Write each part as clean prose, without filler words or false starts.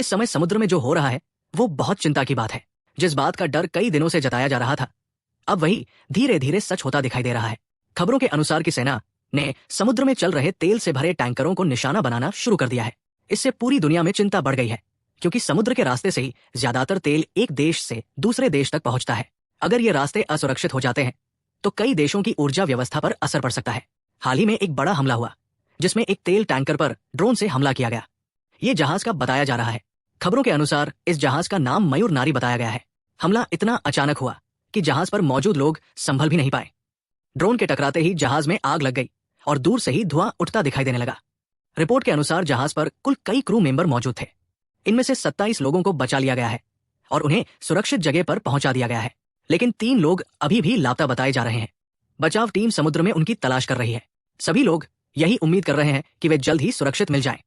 इस समय समुद्र में जो हो रहा है वो बहुत चिंता की बात है। जिस बात का डर कई दिनों से जताया जा रहा था, अब वही धीरे धीरे सच होता दिखाई दे रहा है। खबरों के अनुसार की सेना ने समुद्र में चल रहे तेल से भरे टैंकरों को निशाना बनाना शुरू कर दिया है। इससे पूरी दुनिया में चिंता बढ़ गई है, क्योंकि समुद्र के रास्ते से ही ज्यादातर तेल एक देश से दूसरे देश तक पहुंचता है। अगर ये रास्ते असुरक्षित हो जाते हैं तो कई देशों की ऊर्जा व्यवस्था पर असर पड़ सकता है। हाल ही में एक बड़ा हमला हुआ, जिसमें एक तेल टैंकर पर ड्रोन से हमला किया गया। ये जहाज का बताया जा रहा है। खबरों के अनुसार इस जहाज का नाम मयूर नारी बताया गया है। हमला इतना अचानक हुआ कि जहाज पर मौजूद लोग संभल भी नहीं पाए। ड्रोन के टकराते ही जहाज में आग लग गई और दूर से ही धुआं उठता दिखाई देने लगा। रिपोर्ट के अनुसार जहाज पर कुल कई क्रू मेंबर मौजूद थे। इनमें से 27 लोगों को बचा लिया गया है और उन्हें सुरक्षित जगह पर पहुंचा दिया गया है, लेकिन 3 लोग अभी भी लापता बताए जा रहे हैं। बचाव टीम समुद्र में उनकी तलाश कर रही है। सभी लोग यही उम्मीद कर रहे हैं कि वे जल्द ही सुरक्षित मिल जाएं।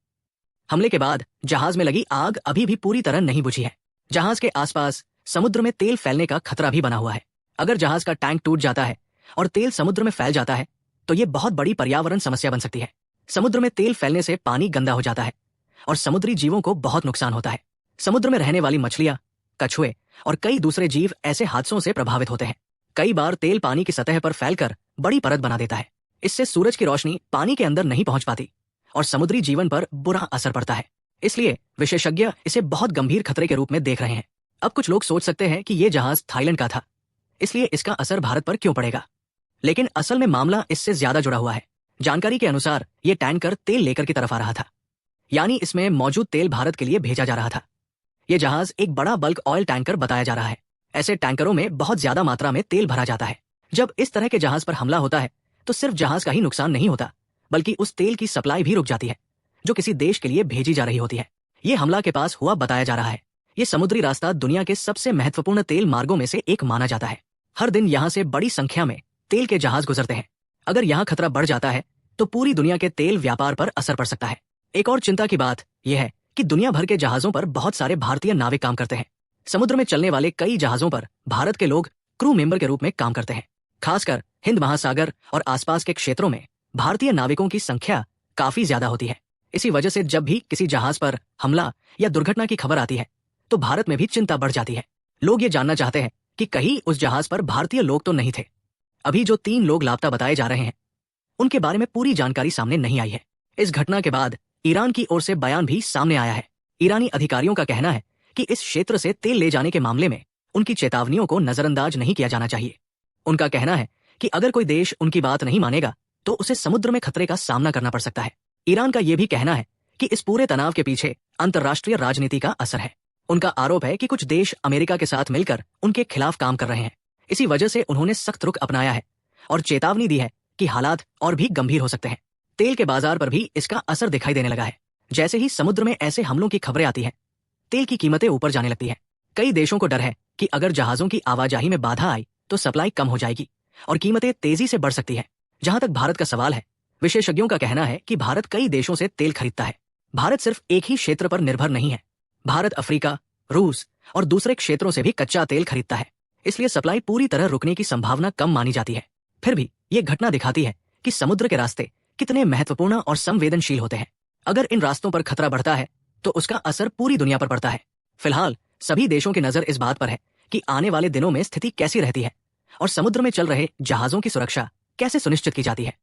हमले के बाद जहाज में लगी आग अभी भी पूरी तरह नहीं बुझी है। जहाज के आसपास समुद्र में तेल फैलने का खतरा भी बना हुआ है। अगर जहाज का टैंक टूट जाता है और तेल समुद्र में फैल जाता है तो ये बहुत बड़ी पर्यावरण समस्या बन सकती है। समुद्र में तेल फैलने से पानी गंदा हो जाता है और समुद्री जीवों को बहुत नुकसान होता है। समुद्र में रहने वाली मछलियां, कछुए और कई दूसरे जीव ऐसे हादसों से प्रभावित होते हैं। कई बार तेल पानी की सतह पर फैलकर बड़ी परत बना देता है। इससे सूरज की रोशनी पानी के अंदर नहीं पहुंच पाती और समुद्री जीवन पर बुरा असर पड़ता है। इसलिए विशेषज्ञ इसे बहुत गंभीर खतरे के रूप में देख रहे हैं। अब कुछ लोग सोच सकते हैं कि ये जहाज थाईलैंड का था, इसलिए इसका असर भारत पर क्यों पड़ेगा, लेकिन असल में मामला इससे ज्यादा जुड़ा हुआ है। जानकारी के अनुसार ये टैंकर तेल लेकर की तरफ आ रहा था, यानी इसमें मौजूद तेल भारत के लिए भेजा जा रहा था। यह जहाज एक बड़ा बल्क ऑयल टैंकर बताया जा रहा है। ऐसे टैंकरों में बहुत ज्यादा मात्रा में तेल भरा जाता है। जब इस तरह के जहाज पर हमला होता है तो सिर्फ जहाज का ही नुकसान नहीं होता, बल्कि उस तेल की सप्लाई भी रुक जाती है जो किसी देश के लिए भेजी जा रही होती है। ये हमला के पास हुआ बताया जा रहा है। ये समुद्री रास्ता दुनिया के सबसे महत्वपूर्ण तेल मार्गों में से एक माना जाता है। हर दिन यहाँ से बड़ी संख्या में तेल के जहाज गुजरते हैं। अगर यहाँ खतरा बढ़ जाता है तो पूरी दुनिया के तेल व्यापार पर असर पड़ सकता है। एक और चिंता की बात यह है कि दुनिया भर के जहाजों पर बहुत सारे भारतीय नाविक काम करते हैं। समुद्र में चलने वाले कई जहाजों पर भारत के लोग क्रू मेंबर के रूप में काम करते हैं। खासकर हिंद महासागर और आसपास के क्षेत्रों में भारतीय नाविकों की संख्या काफी ज्यादा होती है। इसी वजह से जब भी किसी जहाज पर हमला या दुर्घटना की खबर आती है तो भारत में भी चिंता बढ़ जाती है। लोग ये जानना चाहते हैं कि कहीं उस जहाज पर भारतीय लोग तो नहीं थे। अभी जो 3 लोग लापता बताए जा रहे हैं उनके बारे में पूरी जानकारी सामने नहीं आई है। इस घटना के बाद ईरान की ओर से बयान भी सामने आया है। ईरानी अधिकारियों का कहना है कि इस क्षेत्र से तेल ले जाने के मामले में उनकी चेतावनियों को नजरअंदाज नहीं किया जाना चाहिए। उनका कहना है कि अगर कोई देश उनकी बात नहीं मानेगा तो उसे समुद्र में खतरे का सामना करना पड़ सकता है। ईरान का यह भी कहना है कि इस पूरे तनाव के पीछे अंतर्राष्ट्रीय राजनीति का असर है। उनका आरोप है कि कुछ देश अमेरिका के साथ मिलकर उनके खिलाफ काम कर रहे हैं। इसी वजह से उन्होंने सख्त रुख अपनाया है और चेतावनी दी है कि हालात और भी गंभीर हो सकते हैं। तेल के बाजार पर भी इसका असर दिखाई देने लगा है। जैसे ही समुद्र में ऐसे हमलों की खबरें आती हैं, तेल की कीमतें ऊपर जाने लगती हैं। कई देशों को डर है कि अगर जहाजों की आवाजाही में बाधा आई तो सप्लाई कम हो जाएगी और कीमतें तेजी से बढ़ सकती है। जहां तक भारत का सवाल है, विशेषज्ञों का कहना है कि भारत कई देशों से तेल खरीदता है। भारत सिर्फ एक ही क्षेत्र पर निर्भर नहीं है। भारत अफ्रीका, रूस और दूसरे क्षेत्रों से भी कच्चा तेल खरीदता है। इसलिए सप्लाई पूरी तरह रुकने की संभावना कम मानी जाती है। फिर भी ये घटना दिखाती है कि समुद्र के रास्ते कितने महत्वपूर्ण और संवेदनशील होते हैं। अगर इन रास्तों पर खतरा बढ़ता है तो उसका असर पूरी दुनिया पर पड़ता है। फिलहाल सभी देशों की नजर इस बात पर है कि आने वाले दिनों में स्थिति कैसी रहती है और समुद्र में चल रहे जहाजों की सुरक्षा कैसे सुनिश्चित की जाती है।